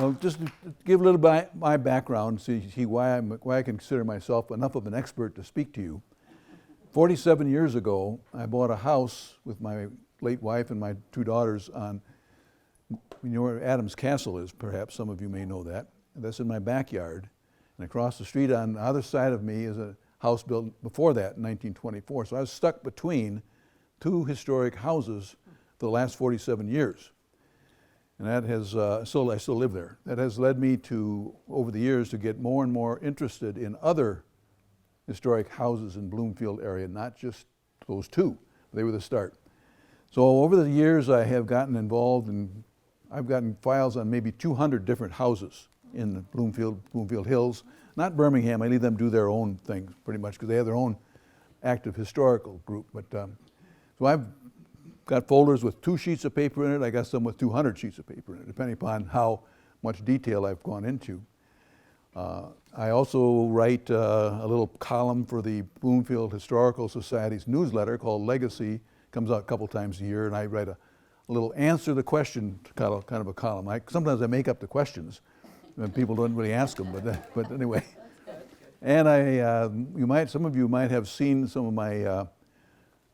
Well, just to give a little bit my background, see why I consider myself enough of an expert to speak to you. 47 years ago, I bought a house with my late wife and my two daughters on, you know where Adams Castle is, perhaps some of you may know that. That's in my backyard. And across the street on the other side of me is a house built before that in 1924. So I was stuck between two historic houses for the last 47 years. And that has, I still live there. That has led me to, over the years, to get more and more interested in other historic houses in Bloomfield area, not just those two. They were the start. So over the years, I have gotten involved and I've gotten files on maybe 200 different houses in the Bloomfield Hills. Not Birmingham, I leave them do their own thing pretty much because they have their own active historical group. But so I've got folders with 2 sheets of paper in it. I got some with 200 sheets of paper in it, depending upon how much detail I've gone into. I also write a little column for the Bloomfield Historical Society's newsletter called Legacy. Comes out a couple times a year, and I write a little answer the question kind of a column. Sometimes I make up the questions, and people don't really ask them, but anyway. And some of you might have seen some of my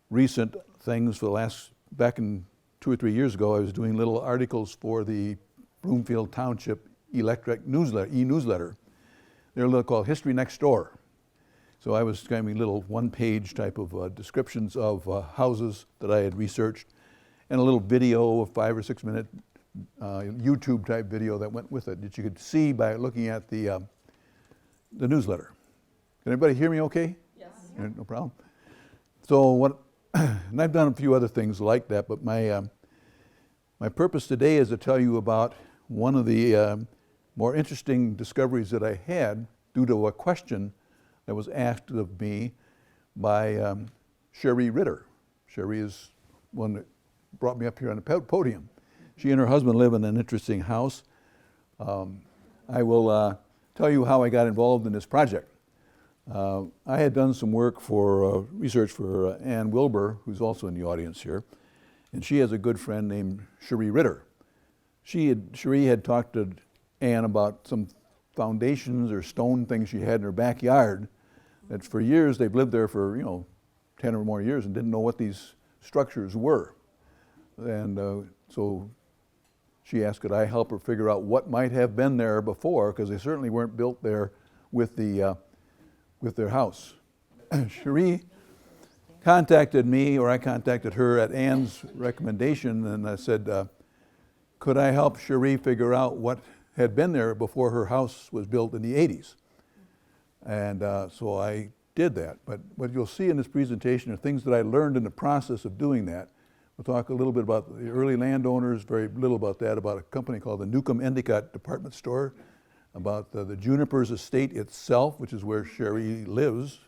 recent things for the last, back in 2 or 3 years ago, I was doing little articles for the Bloomfield Township electric newsletter, e-newsletter. They're a little called History Next Door. So I was giving little one-page type of descriptions of houses that I had researched, and a little video, a 5 or 6 minute YouTube type video that went with it that you could see by looking at the newsletter. Can everybody hear me okay? Yes. No problem. So and I've done a few other things like that, but my purpose today is to tell you about one of the more interesting discoveries that I had due to a question that was asked of me by Sherry Ritter. Sherry is one that brought me up here on the podium. She and her husband live in an interesting house. I will tell you how I got involved in this project. I had done some work for research for Ann Wilbur, who's also in the audience here, and she has a good friend named Sherry Ritter. Sherry had talked to Ann about some foundations or stone things she had in her backyard that for years, they've lived there for 10 or more years and didn't know what these structures were. And so she asked could I help her figure out what might have been there before, because they certainly weren't built there with their house. Cherie contacted me, or I contacted her at Ann's recommendation, and I said, could I help Cherie figure out what had been there before her house was built in the 80s? And so I did that. But what you'll see in this presentation are things that I learned in the process of doing that. We'll talk a little bit about the early landowners, very little about that, about a company called the Newcomb Endicott Department Store, about the Junipers estate itself, which is where Sherry lives,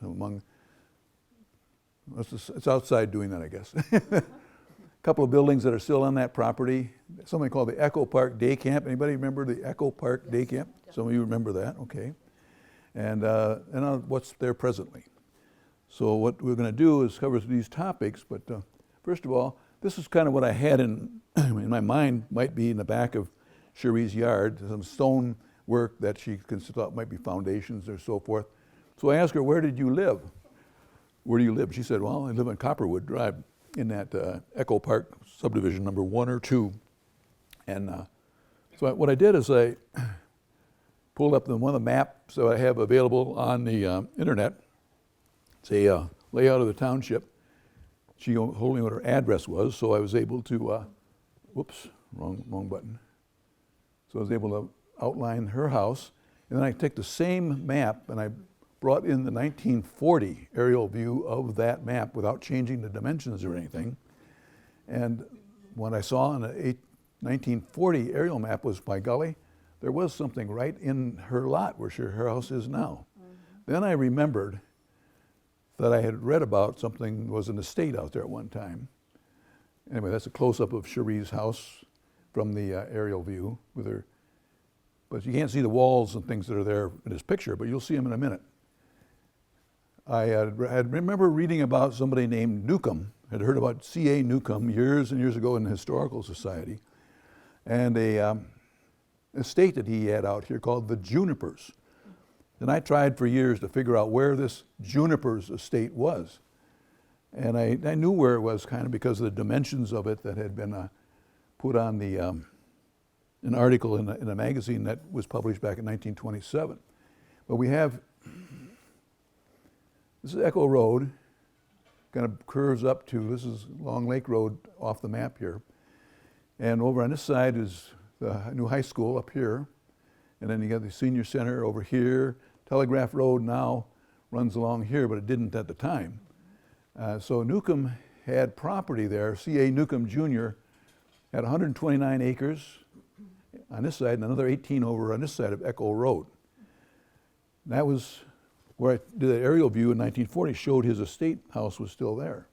it's outside doing that, I guess. A couple of buildings that are still on that property, something called the Echo Park Day Camp. Anybody remember the Echo Park Day Camp? Some of you remember that, okay. And what's there presently. So what we're going to do is cover these topics, but first of all, this is kind of what I had in my mind, might be in the back of Cherie's yard, some stone work that she thought might be foundations or so forth. So I asked her, where did you live? Where do you live? She said, well, I live on Copperwood Drive in that Echo Park subdivision number 1 or 2. And so what I did is I pulled up one of the maps that I have available on the internet. It's a layout of the township. She told me what her address was, so I was able to, whoops, wrong button. So I was able to outline her house, and then I take the same map and I brought in the 1940 aerial view of that map without changing the dimensions or anything. And what I saw on the 1940 aerial map was, by golly, there was something right in her lot where her house is now. Mm-hmm. Then I remembered that I had read about something, was an estate out there at one time. Anyway, that's a close-up of Cherie's house from the aerial view with her. But you can't see the walls and things that are there in this picture, but you'll see them in a minute. I had remember reading about somebody named Newcomb. I'd heard about C.A. Newcomb years and years ago in the Historical Society. And estate that he had out here called the Junipers. And I tried for years to figure out where this Junipers estate was. And I knew where it was kind of because of the dimensions of it that had been put on the an article in a magazine that was published back in 1927. But we have, this is Echo Road, kind of curves up to, this is Long Lake Road off the map here. And over on this side is the new high school up here. And then you got the senior center over here. Telegraph Road now runs along here, but it didn't at the time. So Newcomb had property there. C.A. Newcomb Jr. had 129 acres on this side and another 18 over on this side of Echo Road. That was where I did an aerial view in 1940, showed his estate house was still there.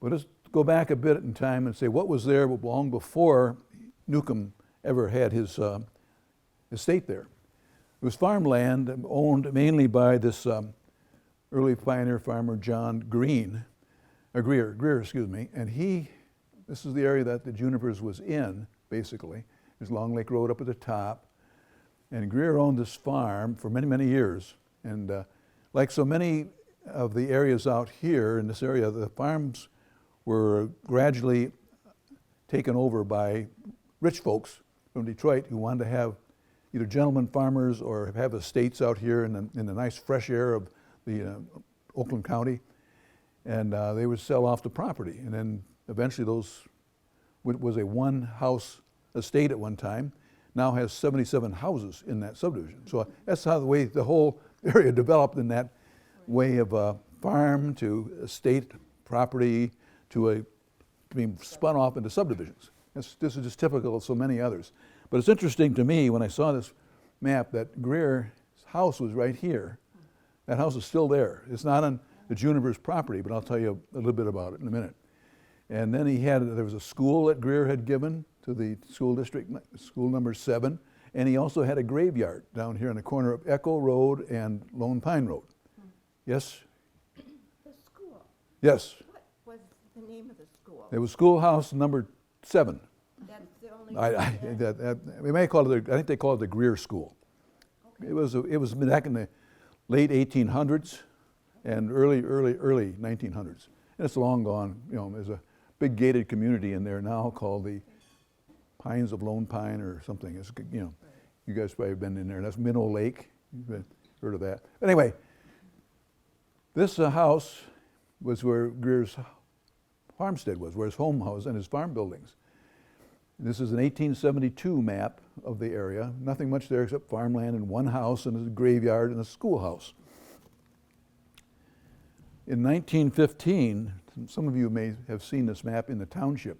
But let's go back a bit in time and say what was there long before Newcomb ever had his estate there. It was farmland owned mainly by this early pioneer farmer John Greer, and this is the area that the Junipers was in, basically. There's Long Lake Road up at the top, and Greer owned this farm for many, many years. And like so many of the areas out here in this area, the farms were gradually taken over by rich folks from Detroit who wanted to have either gentlemen farmers or have estates out here in the nice fresh air of the Oakland County, and they would sell off the property. And then eventually those was a one-house estate at one time, now has 77 houses in that subdivision. So that's how the whole area developed, in that way of farm to estate property to being spun off into subdivisions. This is just typical of so many others. But it's interesting to me when I saw this map that Greer's house was right here. That house is still there. It's not on the Junipers property, but I'll tell you a little bit about it in a minute. And then there was a school that Greer had given to the school district, school number 7, and he also had a graveyard down here on the corner of Echo Road and Lone Pine Road. Yes? The school. Yes. What was the name of the school? It was schoolhouse number 7. That's the only We may call it, I think they call it the Greer School. Okay. It was back in the late 1800s and early 1900s. And it's long gone. There's a big gated community in there now called the Pines of Lone Pine or something. It's, you guys probably have been in there. That's Minnow Lake. You've heard of that. Anyway, this house was where Greer's farmstead was, where his home house and his farm buildings. This is an 1872 map of the area. Nothing much there except farmland and one house and a graveyard and a schoolhouse. In 1915, some of you may have seen this map in the township.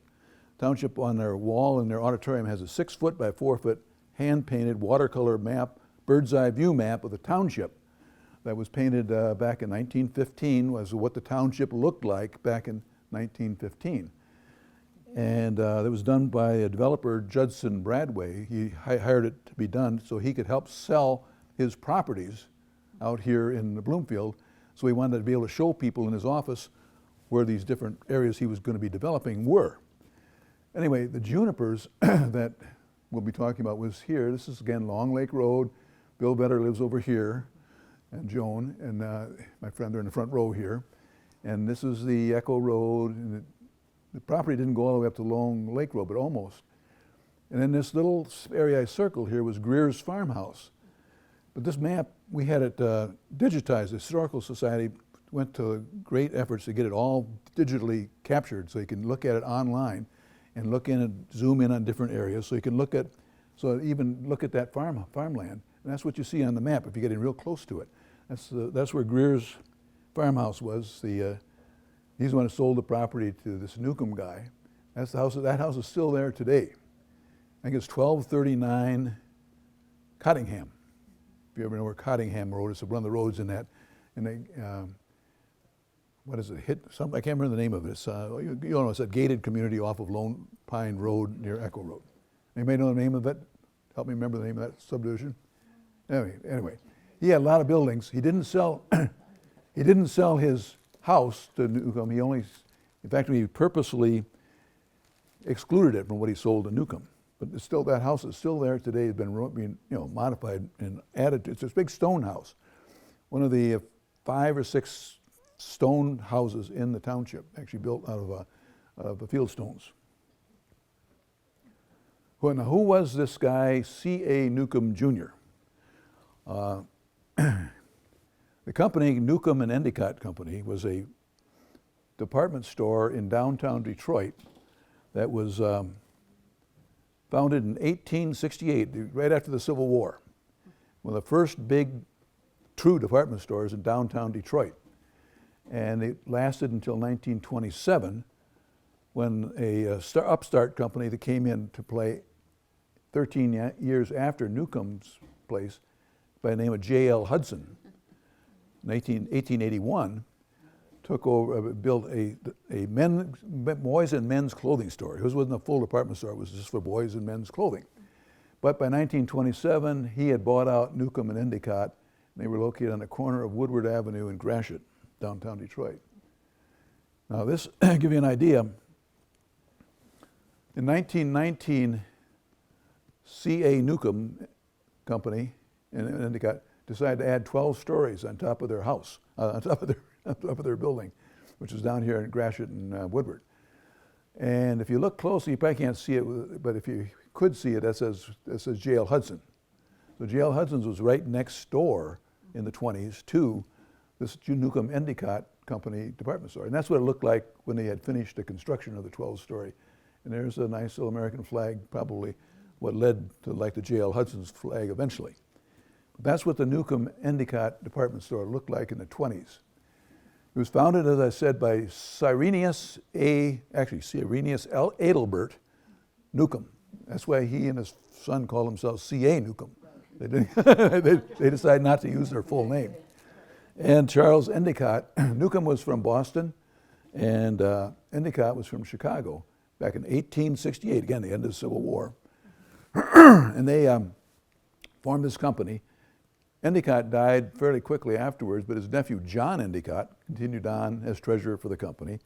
Township on their wall in their auditorium has a 6-foot by 4-foot hand-painted watercolor map, bird's eye view map of the township that was painted back in 1915, was what the township looked like back in 1915. And it was done by a developer, Judson Bradway. He hired it to be done so he could help sell his properties out here in Bloomfield. So he wanted to be able to show people in his office where these different areas he was going to be developing were. Anyway, the Junipers that we'll be talking about was here. This is, again, Long Lake Road. Bill Vetter lives over here, and Joan, and my friend are in the front row here. And this is the Echo Road. And the property didn't go all the way up to Long Lake Road, but almost. And then this little area I circled here was Greer's farmhouse. But this map, we had it digitized. The Historical Society went to great efforts to get it all digitally captured so you can look at it online and look in and zoom in on different areas so you can look at that farmland. And that's what you see on the map if you get in real close to it. That's where Greer's farmhouse was. He's the one who sold the property to this Newcomb guy. That's the house. That house is still there today. I think it's 1239 Cottingham. If you ever know where Cottingham Road is, it's one of the roads in that. What is it? I can't remember the name of it. It's, you know, it's a gated community off of Lone Pine Road near Echo Road. Anybody know the name of it? Help me remember the name of that subdivision. Anyway, he had a lot of buildings. He didn't sell. He didn't sell his house to Newcomb. He purposely excluded it from what he sold to Newcomb. But it's still, that house is still there today. It's been being, modified and added. It's this big stone house, one of the 5 or 6 stone houses in the township, actually built out of field stones. Now, who was this guy, C.A. Newcomb Jr.? The company, Newcomb and Endicott Company, was a department store in downtown Detroit that was founded in 1868, right after the Civil War. One of the first big true department stores in downtown Detroit. And it lasted until 1927, when a upstart company that came in to play 13 years after Newcomb's place by the name of J.L. Hudson, in 1881, took over, built a boys and men's clothing store. It wasn't a full department store, it was just for boys and men's clothing. But by 1927, he had bought out Newcomb and Endicott, and they were located on the corner of Woodward Avenue and Gratiot, downtown Detroit. Now this, give you an idea, in 1919, C.A. Newcomb Company and Endicott decided to add 12 stories on top of their house, on top of their building, which is down here in Gratiot and Woodward. And if you look closely, you probably can't see it, but if you could see it, that says J.L. Hudson. So J.L. Hudson's was right next door in the 20s to this Newcomb Endicott Company department store. And that's what it looked like when they had finished the construction of the 12-story. And there's a nice little American flag, probably what led to like the J.L. Hudson's flag eventually. But that's what the Newcomb Endicott department store looked like in the 20s. It was founded, as I said, by Cyrenius Adelbert Newcomb. That's why he and his son called themselves C.A. Newcomb. They decided not to use their full name. And Charles Endicott, Newcomb was from Boston, and Endicott was from Chicago back in 1868, again, the end of the Civil War. And they formed this company. Endicott died fairly quickly afterwards, but his nephew John Endicott continued on as treasurer for the company.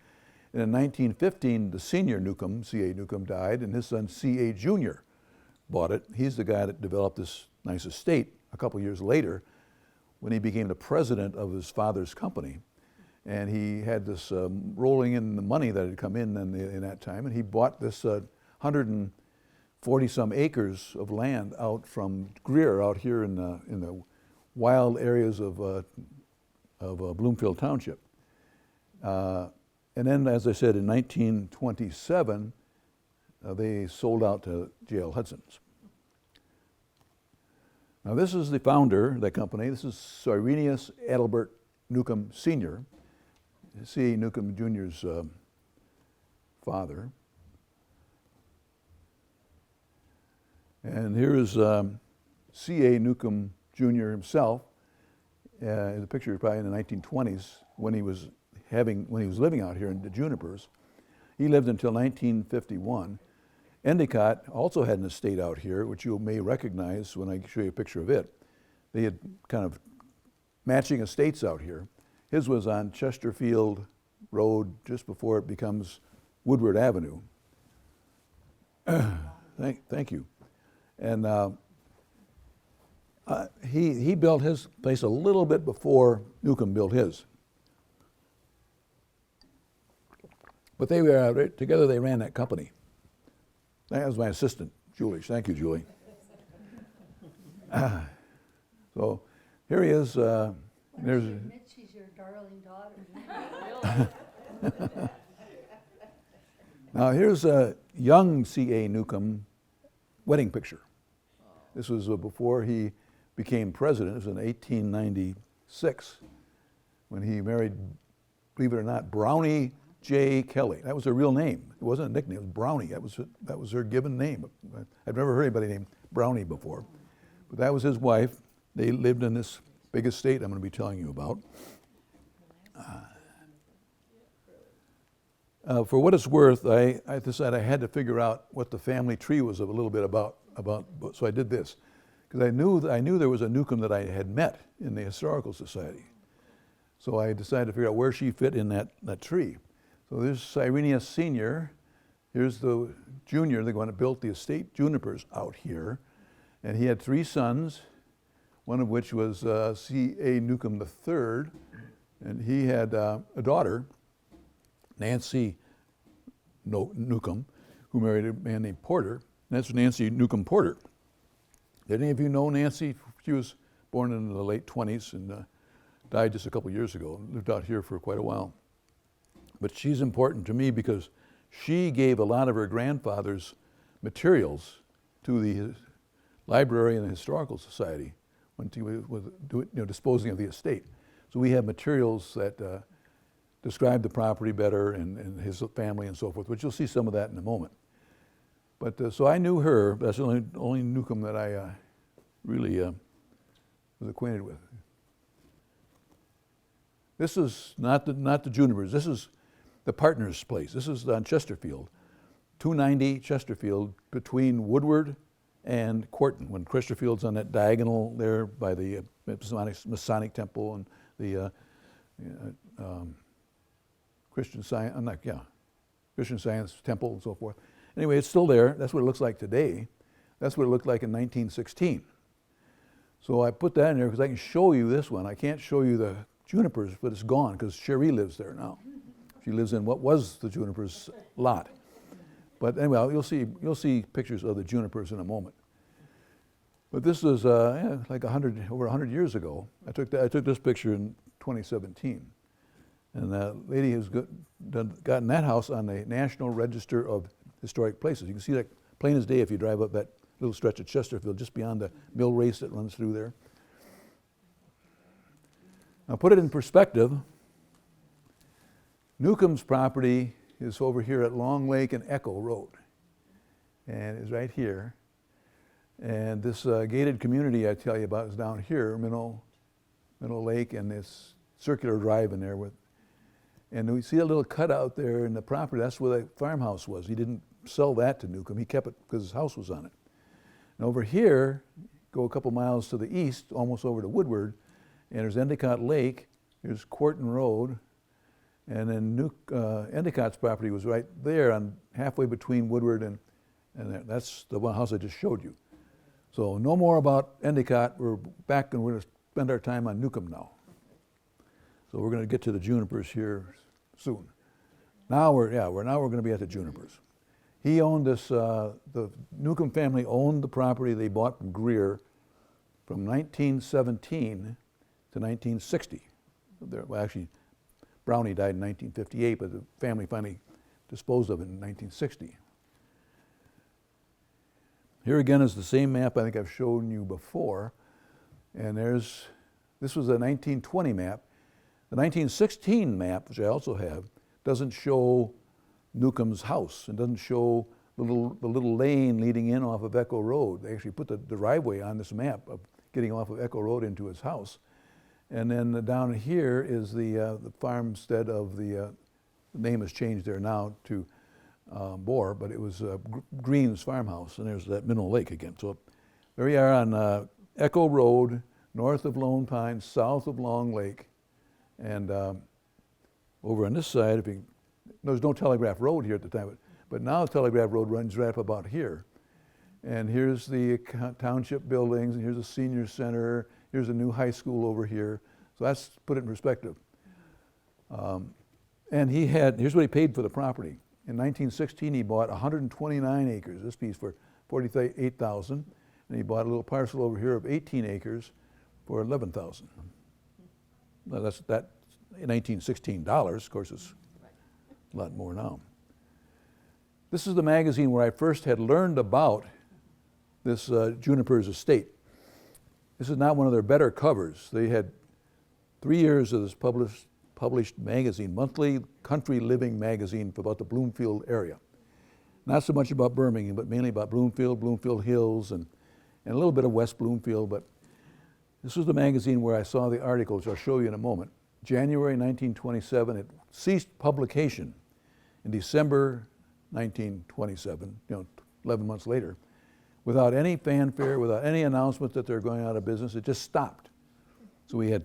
And in 1915, the senior Newcomb, C.A. Newcomb, died, and his son C.A. Jr. bought it. He's the guy that developed this nice estate a couple years later when he became the president of his father's company. And he had this rolling in the money that had come in that time, and he bought this 140-some acres of land out from Greer, out here in the wild areas of Bloomfield Township. And then, as I said, in 1927, they sold out to J.L. Hudson's. Now this is the founder of that company. This is Cyrenius Adelbert Newcomb Sr., C.A. Newcomb Jr.'s father. And here is C.A. Newcomb Jr. himself. The picture is probably in the 1920s when he was living out here in the Junipers. He lived until 1951. Endicott also had an estate out here, which you may recognize when I show you a picture of it. They had kind of matching estates out here. His was on Chesterfield Road just before it becomes Woodward Avenue. Thank you. And he built his place a little bit before Newcomb built his. But they were together. They ran that company. That was my assistant, Julie. Thank you, Julie. So here he is. There's. She's your darling daughter. Now here's a young C.A. Newcomb wedding picture. This was before he became president. It was in 1896 when he married, believe it or not, Brownie J. Kelly. That was her real name. It wasn't a nickname. It was Brownie. That was her given name. I've never heard anybody named Brownie before. But that was his wife. They lived in this big estate I'm going to be telling you about. For what it's worth, I decided I had to figure out what the family tree was a little bit about. So I did this, because I knew there was a Newcomb that I had met in the Historical Society. So I decided to figure out where she fit in that tree. So there's Cyrenius Sr., Here's the junior, the one that built the estate Junipers out here. And he had 3 sons, one of which was C.A. Newcomb III. And he had a daughter, Nancy Newcomb, who married a man named Porter. And that's Nancy Newcomb Porter. Did any of you know Nancy? She was born in the late 20s and died just a couple years ago. Lived out here for quite a while. But she's important to me because she gave a lot of her grandfather's materials to the library and the historical society when she was disposing of the estate. So we have materials that describe the property better and his family and so forth, which you'll see some of that in a moment. But so I knew her. That's the only Newcomb that I really was acquainted with. This is not the Junipers. This is the partner's place. This is on Chesterfield, 290 Chesterfield, between Woodward and Corton. When Chesterfield's on that diagonal there by the Masonic Temple and the Christian Science Temple and so forth. Anyway, it's still there. That's what it looks like today. That's what it looked like in 1916. So I put that in there because I can show you this one. I can't show you the Junipers, but it's gone because Cherie lives there now. She lives in what was the Junipers lot. But anyway, you'll see pictures of the Junipers in a moment. But this was like over 100 years ago. I took this picture in 2017. And the lady has gotten that house on the National Register of Historic Places. You can see that plain as day if you drive up that little stretch of Chesterfield, just beyond the mill race that runs through there. Now put it in perspective. Newcomb's property is over here at Long Lake and Echo Road. And it's right here. And this gated community I tell you about is down here, Minnow Lake, and this circular drive in there with. And we see a little cutout there in the property. That's where the farmhouse was. He didn't sell that to Newcomb. He kept it because his house was on it. And over here, go a couple miles to the east, almost over to Woodward, and there's Endicott Lake. There's Corton Road. And then Endicott's property was right there, on halfway between Woodward and there. That's the one house I just showed you. So no more about Endicott. We're back and we're going to spend our time on Newcomb now. So we're going to get to the Junipers here soon. Now we're going to be at the Junipers. He owned this. The Newcomb family owned the property they bought from Greer from 1917 to 1960. Well, actually, Brownie died in 1958, but the family finally disposed of it in 1960. Here again is the same map I think I've shown you before, and this was a 1920 map. The 1916 map, which I also have, doesn't show Newcomb's house. It doesn't show the little lane leading in off of Echo Road. They actually put the driveway on this map of getting off of Echo Road into his house. And then down here is the farmstead of the name has changed there now to Bohr, but it was Green's farmhouse, and there's that Minnow Lake again. So there we are on Echo Road, north of Lone Pine, south of Long Lake. And over on this side, there's no Telegraph Road here at the time, but now Telegraph Road runs right up about here. And here's the township buildings, and here's the senior center, here's a new high school over here. So that's put it in perspective. And here's what he paid for the property. In 1916, he bought 129 acres, this piece for $48,000, and he bought a little parcel over here of 18 acres for $11,000. Now that's in 1916 dollars. Of course, it's a lot more now. This is the magazine where I first had learned about this Junipers estate. This is not one of their better covers. They had 3 years of this published magazine, monthly country living magazine about the Bloomfield area. Not so much about Birmingham, but mainly about Bloomfield Hills, and a little bit of West Bloomfield. But this was the magazine where I saw the article, which I'll show you in a moment. January 1927, it ceased publication. In December 1927, 11 months later, without any fanfare, without any announcement that they're going out of business, it just stopped. So we had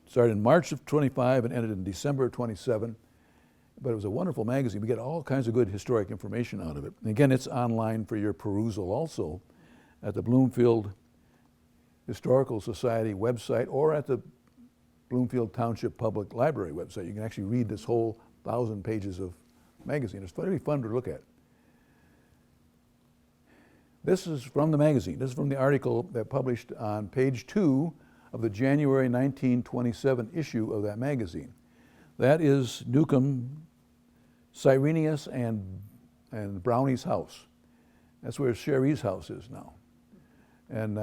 started in March of 25 and ended in December of 27. but it was a wonderful magazine. We get all kinds of good historic information out of it. And again, it's online for your perusal also at the Bloomfield Historical Society website or at the Bloomfield Township Public Library website. You can actually read this whole 1,000 pages of magazine. It's very fun to look at. This is from the magazine. This is from the article that published on page 2 of the January 1927 issue of that magazine. That is Newcomb, Cyrenius, and Brownie's house. That's where Sherry's house is now. And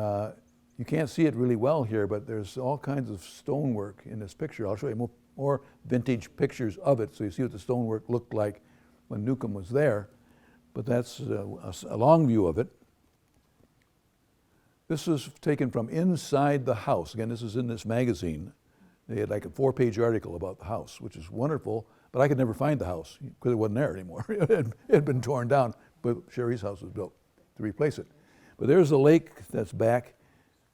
you can't see it really well here, but there's all kinds of stonework in this picture. I'll show you more vintage pictures of it so you see what the stonework looked like when Newcomb was there. But that's a long view of it. This was taken from inside the house. Again, this is in this magazine. They had like a 4-page article about the house, which is wonderful, but I could never find the house because it wasn't there anymore. It had been torn down, but Sherry's house was built to replace it. But there's a lake that's back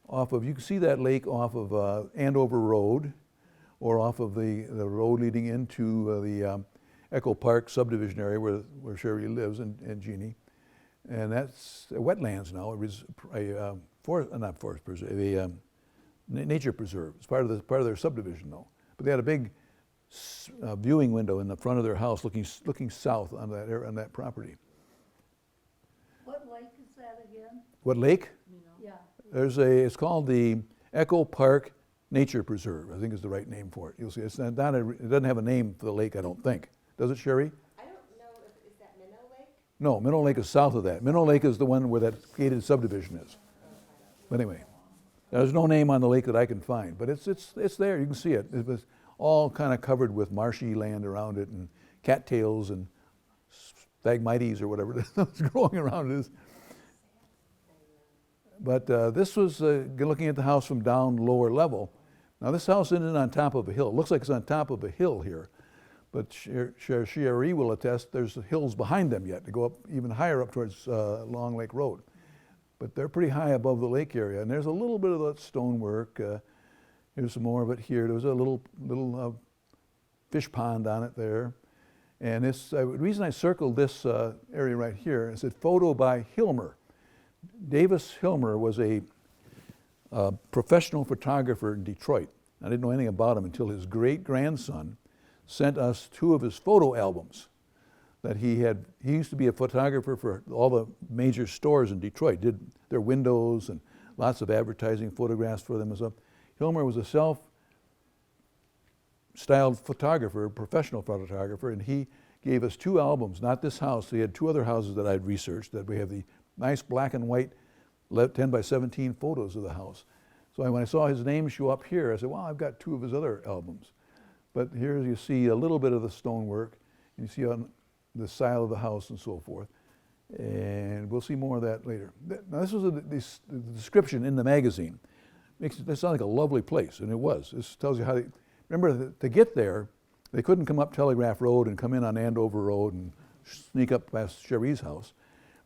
off of, you can see that lake off of Andover Road or off of the road leading into the Echo Park subdivision area where Sherry lives and Jeannie. And that's wetlands now. It was a not forest preserve, a nature preserve. It's part of their subdivision though. But they had a big viewing window in the front of their house looking south on that property. What lake is that again? What lake? Yeah. It's called the Echo Park Nature Preserve, I think is the right name for it. You'll see, it doesn't have a name for the lake, I don't think. Does it, Sherry? I don't know is that Minnow Lake? No, Minnow Lake is south of that. Minnow Lake is the one where that gated subdivision is. But anyway, there's no name on the lake that I can find, but it's there. You can see it. It was all kind of covered with marshy land around it and cattails and stagmites or whatever it is growing around it. But this was looking at the house from down lower level. Now this house isn't on top of a hill. It looks like it's on top of a hill here. But Sherry will attest there's hills behind them yet to go up even higher up towards Long Lake Road. But they're pretty high above the lake area. And there's a little bit of that stonework. Here's some more of it here. There's a little fish pond on it there. And this, the reason I circled this area right here is a photo by Hilmer. Davis Hilmer was a professional photographer in Detroit. I didn't know anything about him until his great-grandson sent us 2 of his photo albums that he had. He used to be a photographer for all the major stores in Detroit, did their windows and lots of advertising photographs for them and stuff. Hilmer was a self-styled photographer, professional photographer, and he gave us 2 albums, not this house. He had 2 other houses that I'd researched that we have the nice black and white 10 by 17 photos of the house. So when I saw his name show up here, I said, well, I've got 2 of his other albums. But here you see a little bit of the stonework, and you see on the side of the house and so forth. And we'll see more of that later. Now this was the description in the magazine. Makes it sound like a lovely place, and it was. This tells you how they, remember to get there, they couldn't come up Telegraph Road and come in on Andover Road and sneak up past Sherry's house.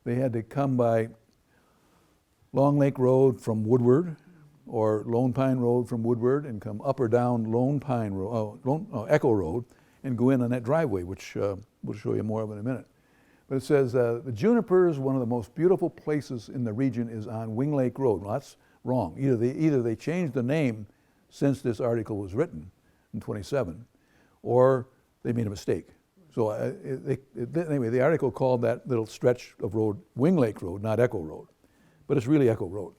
They had to come by Long Lake Road from Woodward, or Lone Pine Road from Woodward, and come up or down Lone Pine Road, Echo Road, and go in on that driveway, which we'll show you more of in a minute. But it says, the Junipers, one of the most beautiful places in the region, is on Wing Lake Road. Well, that's wrong. Either they changed the name since this article was written in 27, or they made a mistake. So anyway, the article called that little stretch of road Wing Lake Road, not Echo Road. But it's really Echo Road.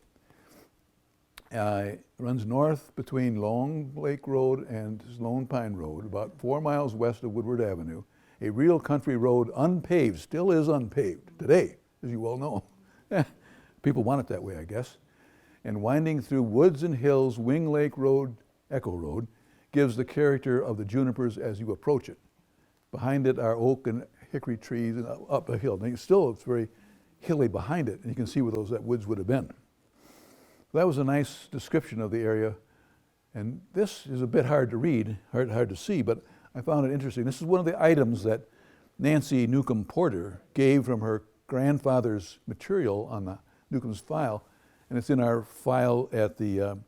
It runs north between Long Lake Road and Lone Pine Road, about 4 miles west of Woodward Avenue. A real country road, unpaved, still is unpaved today, as you well know. People want it that way, I guess. And winding through woods and hills, Wing Lake Road, Echo Road, gives the character of the Junipers as you approach it. Behind it are oak and hickory trees and up a hill. Now, still, it's very hilly behind it, and you can see where that woods would have been. That was a nice description of the area, and this is a bit hard to read, hard to see, but I found it interesting. This is one of the items that Nancy Newcomb Porter gave from her grandfather's material on the Newcomb's file, and it's in our file at the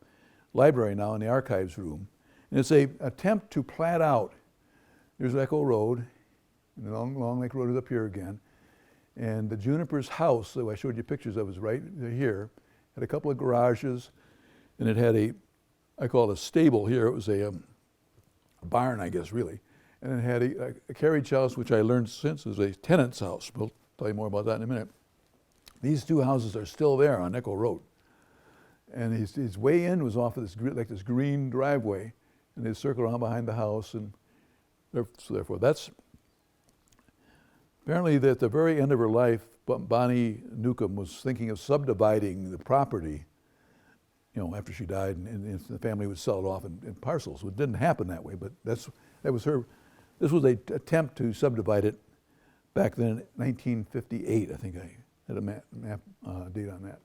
library now in the archives room. And it's an attempt to plat out. There's Echo Road, And the Long Lake Road is up here again. And the Junipers house that I showed you pictures of is right here. Had a couple of garages, and it had I call it a stable here. It was a barn, I guess, really. And it had a carriage house, which I learned since is a tenant's house. We'll tell you more about that in a minute. These two houses are still there on Echo Road. And his way in was off of this green driveway, and they circle around behind the house, and so therefore that's apparently at the very end of her life, Bonnie Newcomb was thinking of subdividing the property, after she died, and the family would sell it off in parcels. It didn't happen that way, but that was her. This was an attempt to subdivide it back then in 1958. I think I had a map date on that.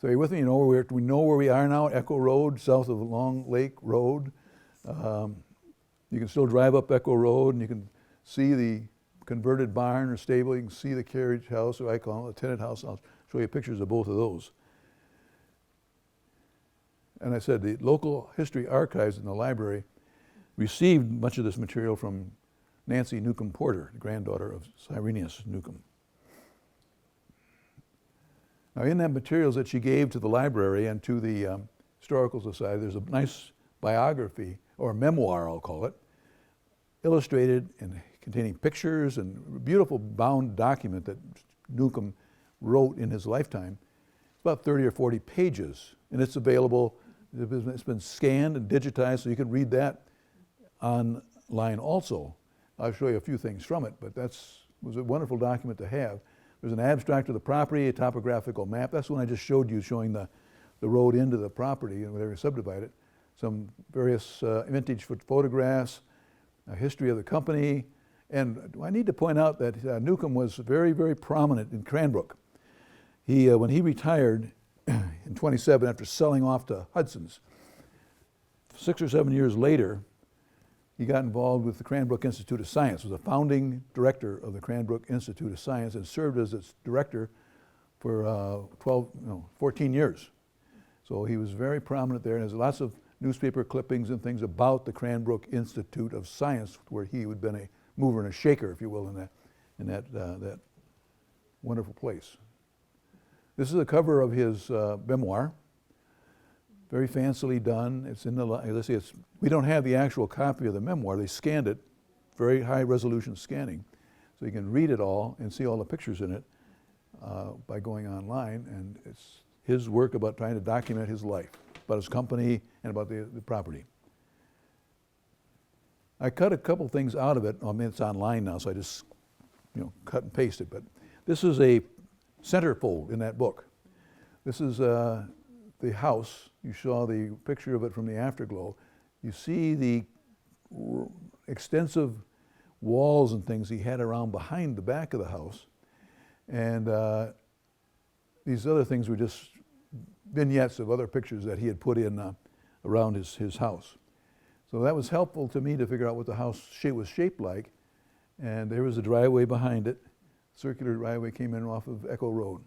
So are you with me? We know where we are now, Echo Road, south of Long Lake Road. You can still drive up Echo Road, and you can see the converted barn or stable. You can see the carriage house, or I call it a tenant house. I'll show you pictures of both of those. And I said the local history archives in the library received much of this material from Nancy Newcomb Porter, the granddaughter of Cyrenius Newcomb. Now, in that materials that she gave to the library and to the Historical Society, there's a nice biography, or memoir, I'll call it, illustrated and containing pictures and a beautiful bound document that Newcomb wrote in his lifetime. It's about 30 or 40 pages, and it's available. It's been scanned and digitized, so you can read that online also. I'll show you a few things from it, but was a wonderful document to have. There's an abstract of the property, a topographical map. That's the one I just showed you, showing the road into the property and where they subdivide it. Some various vintage photographs, a history of the company. And I need to point out that Newcomb was very, very prominent in Cranbrook. When he retired in 27 after selling off to Hudson's, 6 or 7 years later, he got involved with the Cranbrook Institute of Science, was a founding director of the Cranbrook Institute of Science, and served as its director for 14 years. So he was very prominent there, and there's lots of newspaper clippings and things about the Cranbrook Institute of Science, where he had been a mover and a shaker, if you will, in that wonderful place. This is a cover of his memoir. Very fancily done. It's in the, let's see, we don't have the actual copy of the memoir. They scanned it, very high resolution scanning. So you can read it all and see all the pictures in it by going online. And it's his work about trying to document his life, about his company and about the property. I cut a couple things out of it. I mean, it's online now, so I just cut and paste it. But this is a centerfold in that book. This is the house. You saw the picture of it from the afterglow. You see the extensive walls and things he had around behind the back of the house. And these other things were just vignettes of other pictures that he had put in around his house. So that was helpful to me to figure out what the house was shaped like. And there was a driveway behind it. Circular driveway came in off of Echo Road.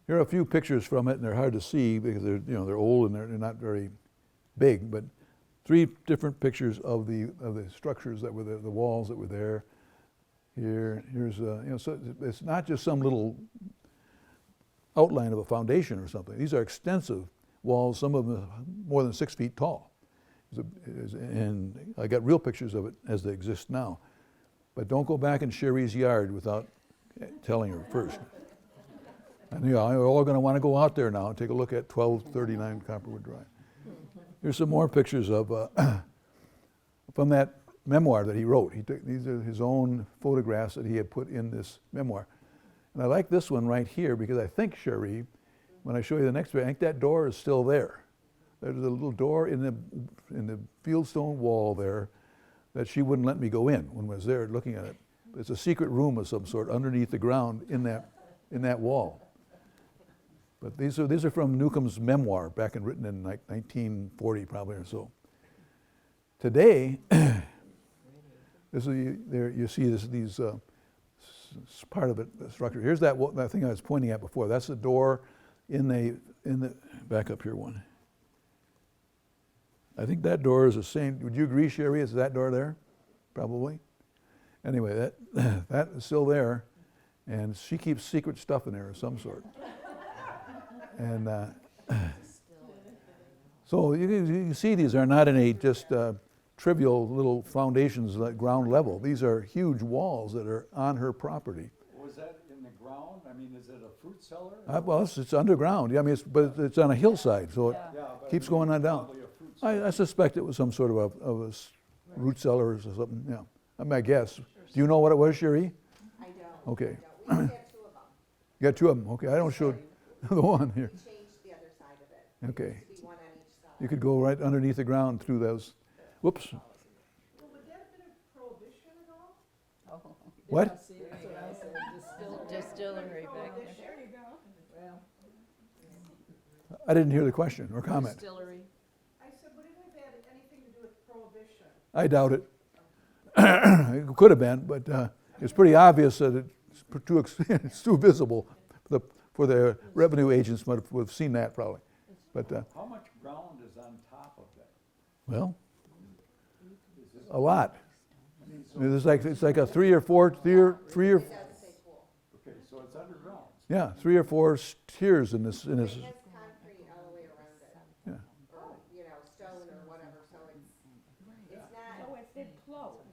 Here are a few pictures from it, and they're hard to see because they're old and they're not very big. But 3 different pictures of the structures that were the walls that were there. Here's so it's not just some little outline of a foundation or something. These are extensive walls. Some of them more than 6 feet tall. And I got real pictures of it as they exist now. But don't go back in Sherry's yard without telling her first. And you're all going to want to go out there now and take a look at 1239 Copperwood Drive. Here's some more pictures of from that memoir that he wrote. These are his own photographs that he had put in this memoir. And I like this one right here because I think, Sherry, when I show you the next one, I think that door is still there. There's a little door in the fieldstone wall there that she wouldn't let me go in when I was there looking at it. It's a secret room of some sort underneath the ground in that wall. But these are from Newcomb's memoir, written in like 1940 probably or so. Today, you see these part of it, the structure. Here's that thing I was pointing at before. That's the door in the back up here one. I think that door is the same. Would you agree, Sherry? Is that door there? probably. Anyway, that is still there, and she keeps secret stuff in there of some sort. And so you can see these are not any just trivial little foundations at ground level. These are huge walls that are on her property. Was that in the ground? I mean, is it a fruit cellar? Well, it's underground. Yeah, I mean, but it's on a hillside, so it Yeah, but keeps I mean, going on down. probably a fruit cellar. I suspect it was some sort of a root cellar or something. Yeah, that's my guess. Do you know what it was, Sherry? I don't. Okay. I don't. We just have two of them. You got two of them. Okay, I don't show the one here. We changed the other side of it. Okay. It used to be one on each side. You could go right underneath the ground through those. Whoops. Well, would that have been a prohibition at all? What? Distillery back there. There you go. I didn't hear the question or comment. Distillery. I said, would it have had anything to do with prohibition? I doubt it. It could have been, but it's pretty obvious that it's too visible. For the revenue agents would have seen that probably. But How much ground is on top of that? well, Is this, a lot. I mean, so, It's like a three or four It does say pool. okay, so it's underground. yeah, 3 or 4 tiers in this. It has concrete all the way around it. Yeah. Or, stone or whatever, so it's not, So it's enclosed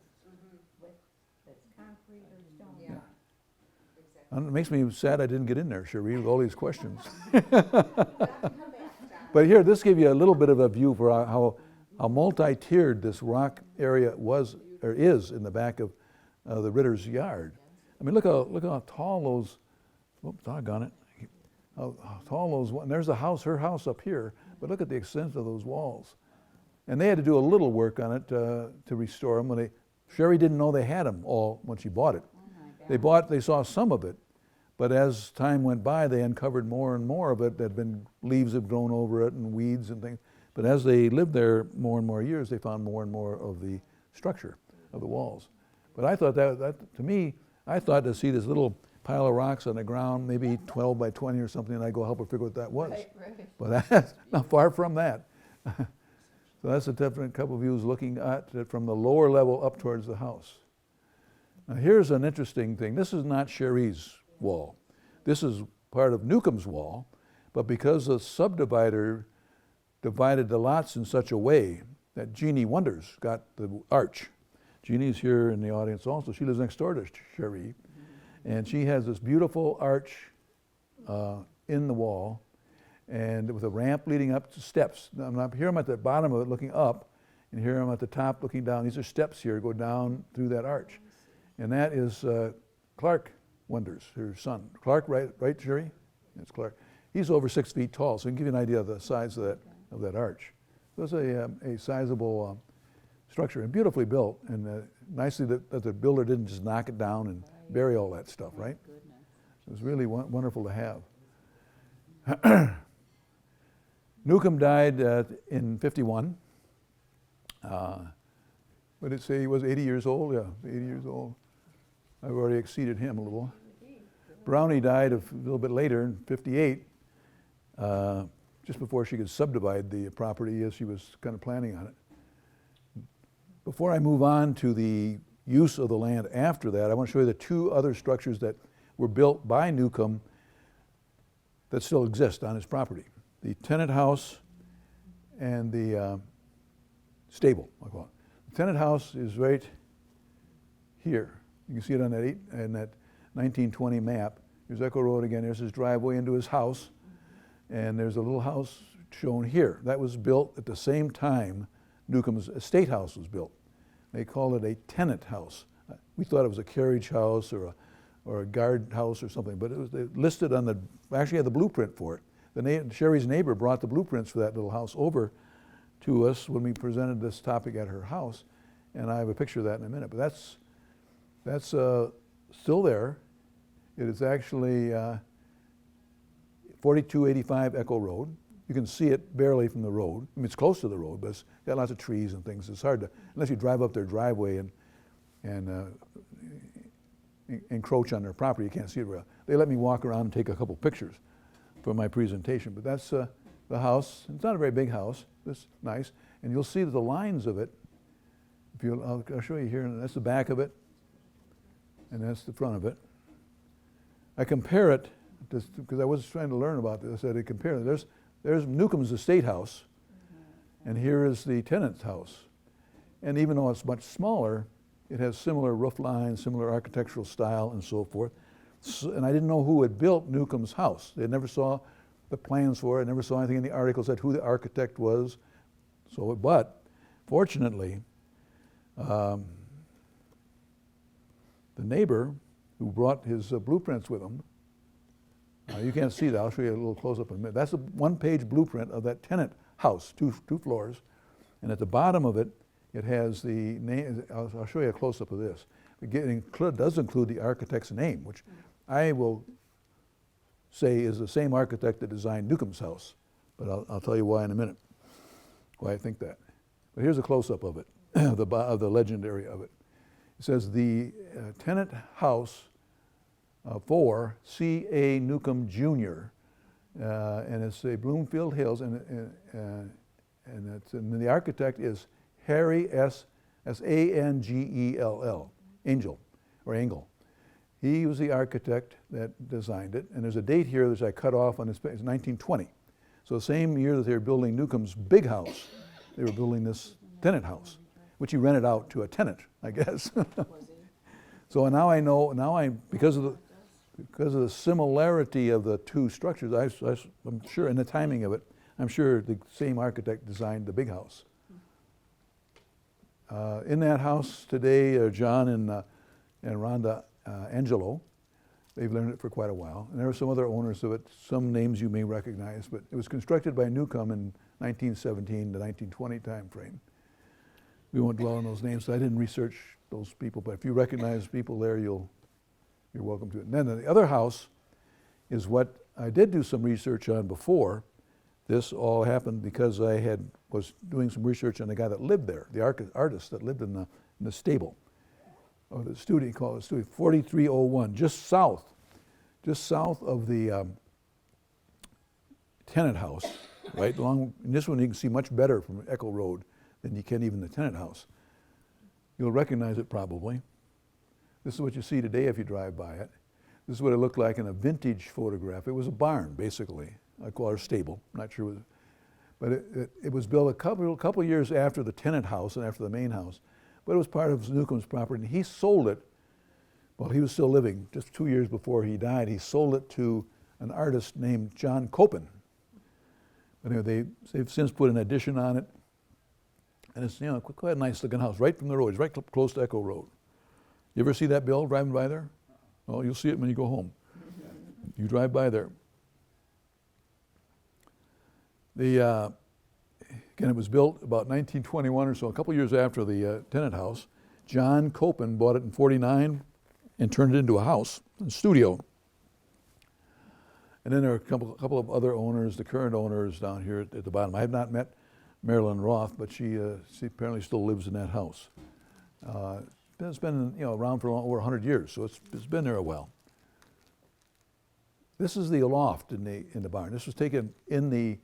with concrete or stone? yeah. Exactly. It makes me sad I didn't get in there, Cherie, with all these questions. Come back, John. But here, this gives you a little bit of a view for how multi-tiered this rock area was or is in the back of the Ritter's yard. I mean, look how tall those. Whoops, doggone it! How tall those. And there's the house, her house up here. But look at the extent of those walls. And they had to do a little work on it to restore them. Sherry didn't know they had them all when she bought it. They saw some of it, but as time went by, they uncovered more and more of it. Leaves had grown over it and weeds and things. But as they lived there more and more years, they found more and more of the structure of the walls. But I thought that to me, I thought to see this little pile of rocks on the ground, maybe 12 by 20 or something, and I go help her figure what that was. Right. But that's not far from that. So that's a different couple of views looking at it from the lower level up towards the house. Now here's an interesting thing. This is not Sherry's wall. This is part of Newcomb's wall, but because the subdivider divided the lots in such a way that Jeannie Wonders got the arch. Jeannie's here in the audience also. She lives next door to Sherry, and she has this beautiful arch in the wall, and with a ramp leading up to steps. Now, here I'm at the bottom of it looking up, and here I'm at the top looking down. These are steps here, go down through that arch. And that is Clark Wonders, her son. Clark, right, Sherry? It's Clark. He's over 6 feet tall, so you can give you an idea of the size of that arch. So it's a sizable structure, and beautifully built, and nicely that the builder didn't just knock it down and bury all that stuff, right? It was really wonderful to have. Newcomb died in 51. What did it say? He was 80 years old? Yeah, 80 years old. I've already exceeded him a little. Brownie died a little bit later in 58, just before she could subdivide the property as she was kind of planning on it. Before I move on to the use of the land after that, I want to show you the 2 other structures that were built by Newcomb that still exist on his property. The tenant house and the stable, I call it. The tenant house is right here. You can see it on that 1920 map. Here's Echo Road again. There's his driveway into his house. And there's a little house shown here. That was built at the same time Newcomb's estate house was built. They call it a tenant house. We thought it was a carriage house or a guard house or something, but it was listed on actually had the blueprint for it. Sherry's neighbor brought the blueprints for that little house over to us when we presented this topic at her house, and I have a picture of that in a minute. But that's still there. It is actually 4285 Echo Road. You can see it barely from the road. I mean, it's close to the road, but it's got lots of trees and things. It's hard to, unless you drive up their driveway and encroach on their property, you can't see it well. They let me walk around and take a couple pictures for my presentation, but that's the house. It's not a very big house. It's nice, and you'll see that the lines of it If you, I'll show you here, that's the back of it, and that's the front of it. I compare it, because I was trying to learn about this, I compare it. There's Newcomb's estate house, and here is the tenant's house. And even though it's much smaller, it has similar roof lines, similar architectural style, and so forth. So, and I didn't know who had built Newcomb's house. They never saw the plans for it, never saw anything in the articles that who the architect was. So, but fortunately, the neighbor who brought his blueprints with him, you can't see that, I'll show you a little close-up in a minute. That's a one-page blueprint of that tenant house, two floors. And at the bottom of it, it has the name, I'll show you a close-up of this. It does include the architect's name, which I will say is the same architect that designed Newcomb's house. But I'll tell you why in a minute, why I think that. But here's a close-up of it, of the legendary of it. It says the tenant house for C.A. Newcomb Jr., and it's a Bloomfield Hills, and the architect is Harry S.A.N.G.E.L.L., Angel, or Engel. He was the architect that designed it, and there's a date here that I cut off on his page, 1920. So the same year that they were building Newcomb's big house, they were building this tenant house, which he rented out to a tenant, I guess. So now I know, because of the similarity of the two structures, I'm sure, and the timing of it, I'm sure the same architect designed the big house. In that house today are John and Rhonda Angelo. They've learned it for quite a while. And there are some other owners of it, some names you may recognize, but it was constructed by Newcomb in 1917 to 1920 time frame. We won't dwell on those names, so I didn't research those people, but if you recognize people there, you're welcome to it. And then the other house is what I did do some research on before. This all happened because I was doing some research on the guy that lived there, the artist that lived in the stable, or the studio, called the studio, 4301, just south of the tenant house, right along. In this one you can see much better from Echo Road than you can even the tenant house. You'll recognize it probably. This is what you see today if you drive by it. This is what it looked like in a vintage photograph. It was a barn, basically. I call it a stable. I'm not sure what, but it was built a couple years after the tenant house and after the main house. But it was part of Newcomb's property, and he sold it while he was still living. Just 2 years before he died, he sold it to an artist named John Copen. But anyway, they've since put an addition on it, and it's quite a nice looking house, right from the road. It's right close to Echo Road. You ever see that, Bill, driving by there? Well, you'll see it when you go home. You drive by there. Again, it was built about 1921 or so, a couple years after the tenant house. John Copen bought it in '49 and turned it into a house, a studio. And then there are a couple of other owners, the current owners down here at the bottom. I have not met Marilyn Roth, but she apparently still lives in that house. It's been around for over 100 years, so it's been there a while. This is the loft in the barn. This was taken in the.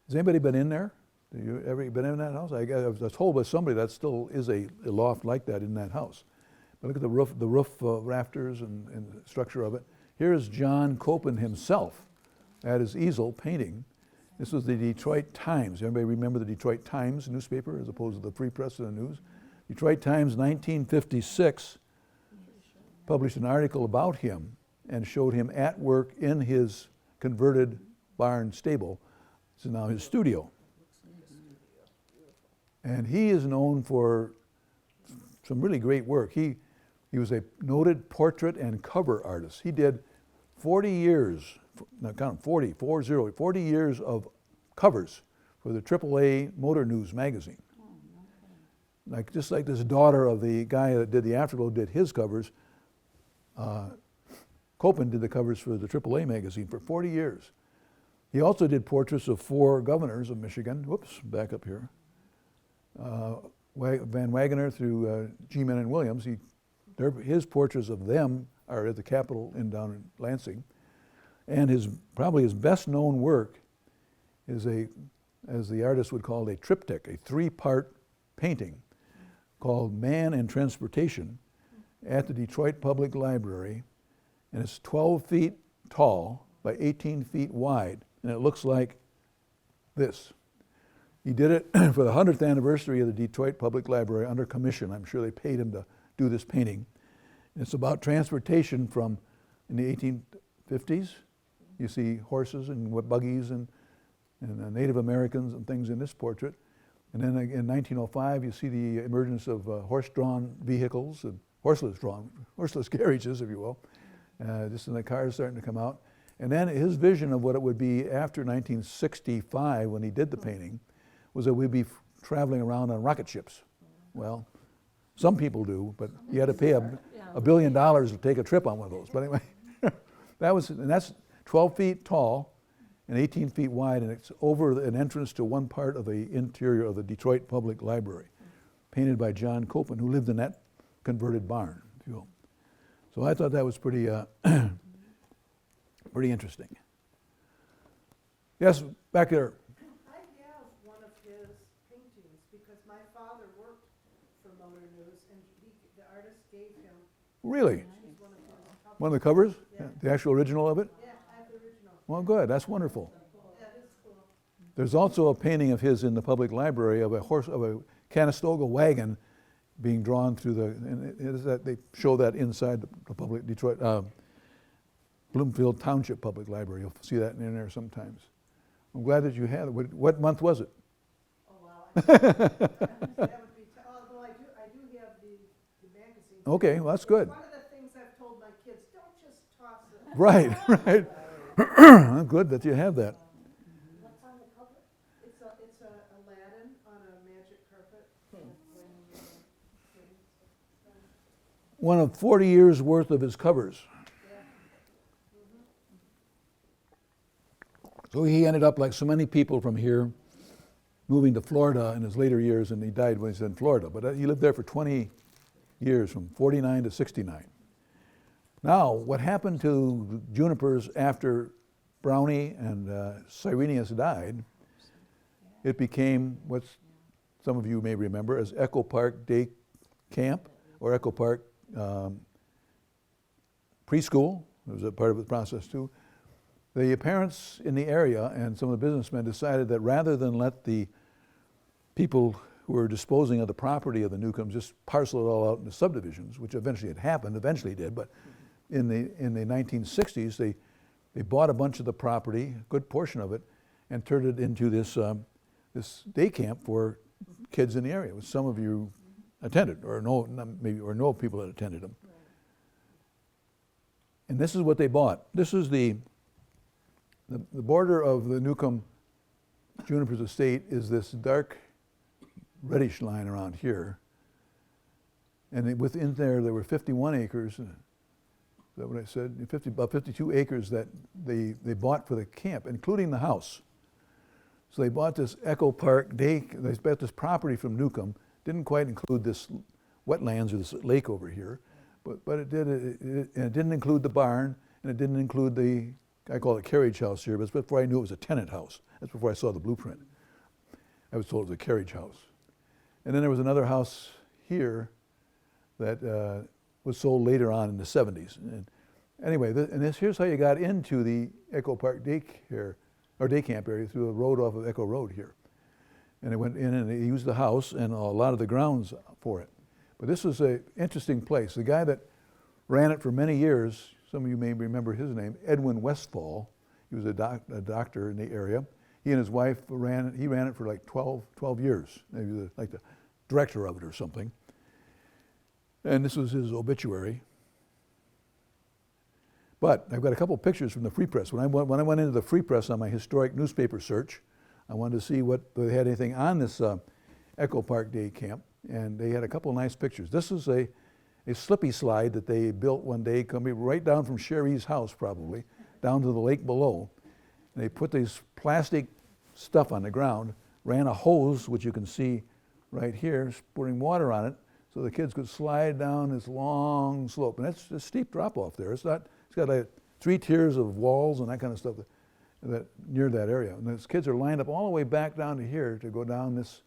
Has anybody been in there? Have you ever been in that house? I was told by somebody that still is a loft like that in that house. But look at the roof rafters and the structure of it. Here's John Copen himself at his easel painting. This was the Detroit Times. Everybody remember the Detroit Times newspaper as opposed to the Free Press and the News? Detroit Times, 1956, published an article about him and showed him at work in his converted barn stable. This is now his studio. And he is known for some really great work. He was a noted portrait and cover artist. He did 40 years, now count 40 years of covers for the AAA Motor News magazine. Just like this daughter of the guy that did the Afterglow did his covers, Copen did the covers for the AAA magazine for 40 years. He also did portraits of 4 governors of Michigan. Whoops, back up here. Van Wagoner through G. Menon Williams. His portraits of them are at the Capitol down in Lansing. And probably his best known work is as the artist would call it, a triptych, a 3-part painting called Man and Transportation at the Detroit Public Library, and it's 12 feet tall by 18 feet wide, and it looks like this. He did it for the 100th anniversary of the Detroit Public Library under commission. I'm sure they paid him to do this painting. It's about transportation from in the 1850s. You see horses and buggies and Native Americans and things in this portrait. And then in 1905, you see the emergence of horse-drawn vehicles and horseless carriages, if you will. Just in the cars starting to come out. And then his vision of what it would be after 1965, when he did the painting, was that we'd be traveling around on rocket ships. Well, some people do, but you had to pay $1 billion to take a trip on one of those. But anyway, that's 12 feet tall and 18 feet wide, and it's over an entrance to one part of the interior of the Detroit Public Library, painted by John Copeland, who lived in that converted barn, if you will. So I thought that was pretty, pretty interesting. Yes, back there. I have one of his paintings because my father worked for Motor News and the artist gave him, Really? she's one of his covers. One of the covers? Yeah. The actual original of it? Yeah, I have the original. Well, good. That's wonderful. That is cool. There's also a painting of his in the public library of a Conestoga wagon being drawn through the, and it is that they show that inside the public Detroit, Bloomfield Township Public Library. You'll see that in there sometimes. I'm glad that you had it. What month was it? Oh, wow. That would be, although I do have the magazine. Okay, well, that's good. One of the things I've told my kids, don't just toss it. Right, right. Good that you have that. What's on the cover? It's a Aladdin on a magic carpet. One of 40 years worth of his covers. So he ended up like so many people from here, moving to Florida in his later years, and he died when he was in Florida. But he lived there for 20 years, from 49 to 69. Now, what happened to Junipers after Brownie and Cyrenius died, it became what some of you may remember as Echo Park Day Camp, or Echo Park Preschool. It was a part of the process too. The parents in the area and some of the businessmen decided that rather than let the people who were disposing of the property of the Newcombs just parcel it all out into subdivisions, which eventually had happened, eventually did, but in the 1960s they bought a bunch of the property, a good portion of it, and turned it into this day camp for kids in the area, which some of you attended or know people that attended them. And this is what they bought. This is the border of the Newcomb Junipers estate is this dark reddish line around here. And within there were 51 acres. Is that what I said? About 52 acres that they bought for the camp, including the house. So they bought this Echo Park they bought this property from Newcomb. Didn't quite include this wetlands or this lake over here, but it did. And it didn't include the barn, and it didn't include I call it carriage house here, but it's before I knew it was a tenant house. That's before I saw the blueprint. I was told it was a carriage house. And then there was another house here that was sold later on in the 70s. And anyway, here's how you got into the Echo Park day camp area through the road off of Echo Road here. And they went in and they used the house and a lot of the grounds for it. But this was an interesting place. The guy that ran it for many years, some of you may remember his name, Edwin Westfall. He was a doctor in the area. He and his wife ran it for like 12 years. Maybe like the director of it or something. And this was his obituary. But I've got a couple pictures from the Free Press. When I went into the Free Press on my historic newspaper search, I wanted to see what they had anything on this Echo Park Day Camp, and they had a couple nice pictures. This is a slippy slide that they built one day, coming right down from Sherry's house probably, down to the lake below. And they put this plastic stuff on the ground, ran a hose, which you can see right here, pouring water on it, so the kids could slide down this long slope. And it's a steep drop off there. It's got like 3 tiers of walls and that kind of stuff that near that area. And those kids are lined up all the way back down to here to go down this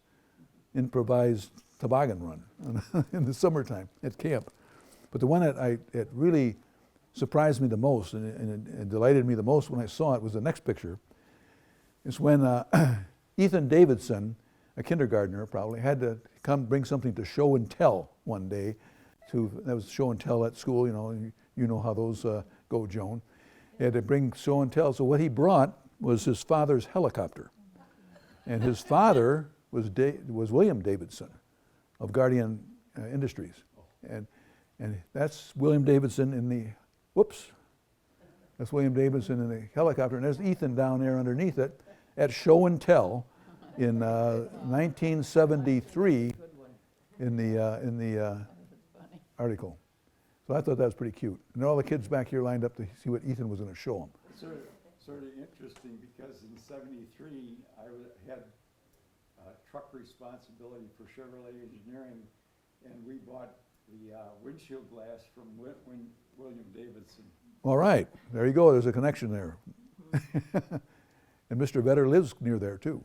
improvised toboggan run in the summertime at camp. But the one that really surprised me the most and delighted me the most when I saw it was the next picture. It's when Ethan Davidson, a kindergartner probably, had to come bring something to show and tell one day. That was show and tell at school, you know how those go, Joan. He had to bring show and tell. So what he brought was his father's helicopter. And his father was William Davidson of Guardian Industries. And that's William Davidson in the, that's William Davidson in the helicopter. And there's Ethan down there underneath it at show and tell in 1973 in the article. So I thought that was pretty cute. And all the kids back here lined up to see what Ethan was going to show them. Sort of interesting because in '73 I had truck responsibility for Chevrolet Engineering, and we bought the windshield glass from William Davidson. All right, there you go. There's a connection there. And Mr. Vetter lives near there too.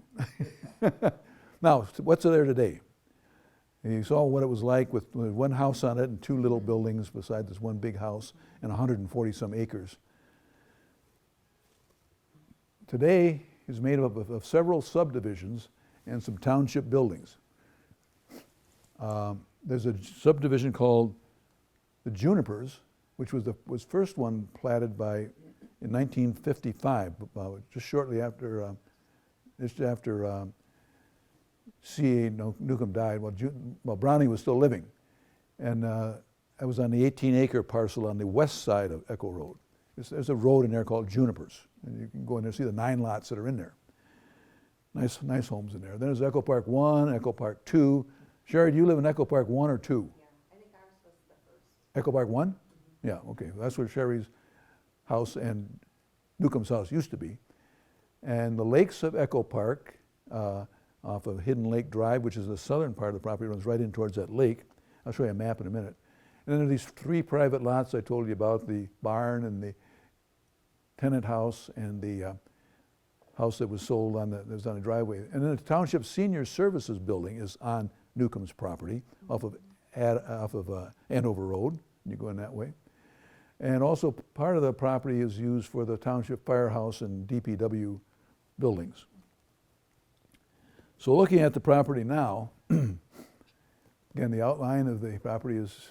Now, what's there today? You saw what it was like with one house on it and two little buildings beside this one big house and 140 some acres. Today is made up of several subdivisions and some township buildings. There's a subdivision called the Junipers, which was first one platted in 1955, just shortly after C.A. Newcomb died. While Browning was still living, and I was on the 18-acre parcel on the west side of Echo Road. There's a road in there called Junipers, and you can go in there and see the 9 lots that are in there. Nice homes in there. Then there's Echo Park 1, Echo Park 2. Sherry, do you live in Echo Park 1 or 2? Yeah, I think ours was the first. Echo Park 1? Yeah, okay. That's where Sherry's house and Newcomb's house used to be. And the lakes of Echo Park, off of Hidden Lake Drive, which is the southern part of the property, runs right in towards that lake. I'll show you a map in a minute. And then there are these 3 private lots I told you about, the barn and the tenant house and the house that was sold that was on the driveway. And then the Township Senior Services Building is on Newcomb's property off of Andover Road. You go in that way. And also part of the property is used for the Township Firehouse and DPW buildings. So looking at the property now, again, the outline of the property is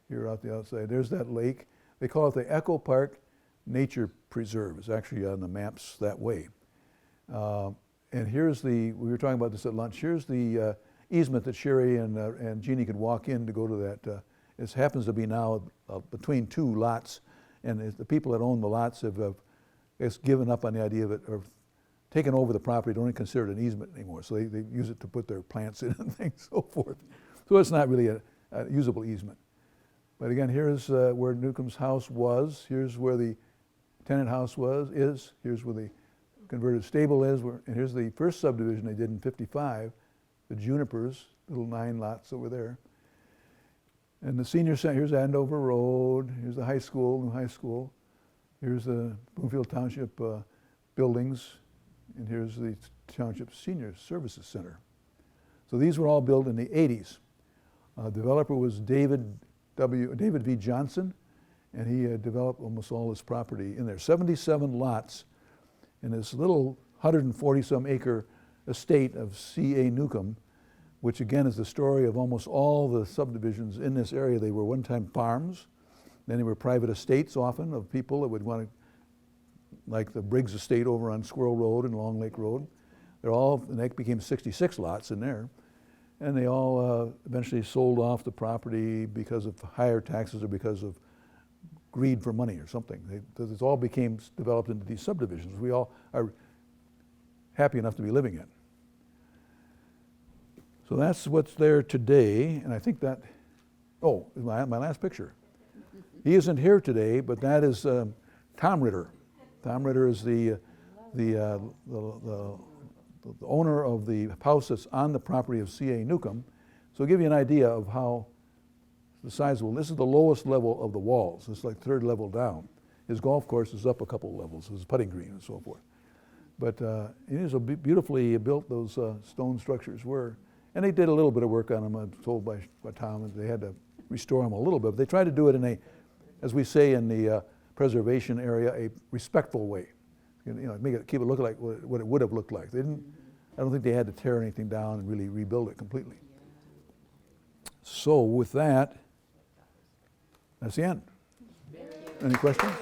here out the outside. There's that lake. They call it the Echo Park Nature Preserve. It's actually on the maps that way. And here's we were talking about this at lunch, here's the easement that Sherry and Jeannie could walk in to go to that. It happens to be now between 2 lots, and the people that own the lots have given up on the idea of it, or taken over the property, don't even consider it an easement anymore. So they use it to put their plants in and things, so forth. So it's not really a usable easement. But again, here's where Newcomb's house was. Here's where the tenant house is. Here's where the converted stable is. And here's the first subdivision they did in '55, the Junipers, little 9 lots over there. And the senior center, here's Andover Road. Here's the high school, new high school. Here's the Bloomfield Township buildings. And here's the Township Senior Services Center. So these were all built in the 80s. Developer was David V. Johnson, and he developed almost all this property in there. 77 lots in this little 140-some acre estate of C.A. Newcomb, which again is the story of almost all the subdivisions in this area. They were one time farms, then they were private estates often of people that would want to, like the Briggs estate over on Squirrel Road and Long Lake Road. And that became 66 lots in there. And they all eventually sold off the property because of higher taxes or because of greed for money or something. It all became developed into these subdivisions we all are happy enough to be living in. So that's what's there today, and I think that, my last picture. He isn't here today, but that is Tom Ritter. Tom Ritter is the owner of the house that's on the property of C.A. Newcomb. So I'll give you an idea of how the size of, this is the lowest level of the walls. It's like 3rd level down. His golf course is up a couple levels, his putting green and so forth. But it is beautifully built, those stone structures were. And they did a little bit of work on them, I'm told by Tom, that they had to restore them a little bit. But they tried to do it in a, as we say in the preservation area, a respectful way. Keep it looking like what it would have looked like. They didn't, I don't think they had to tear anything down and really rebuild it completely. So with that, that's the end. Any questions?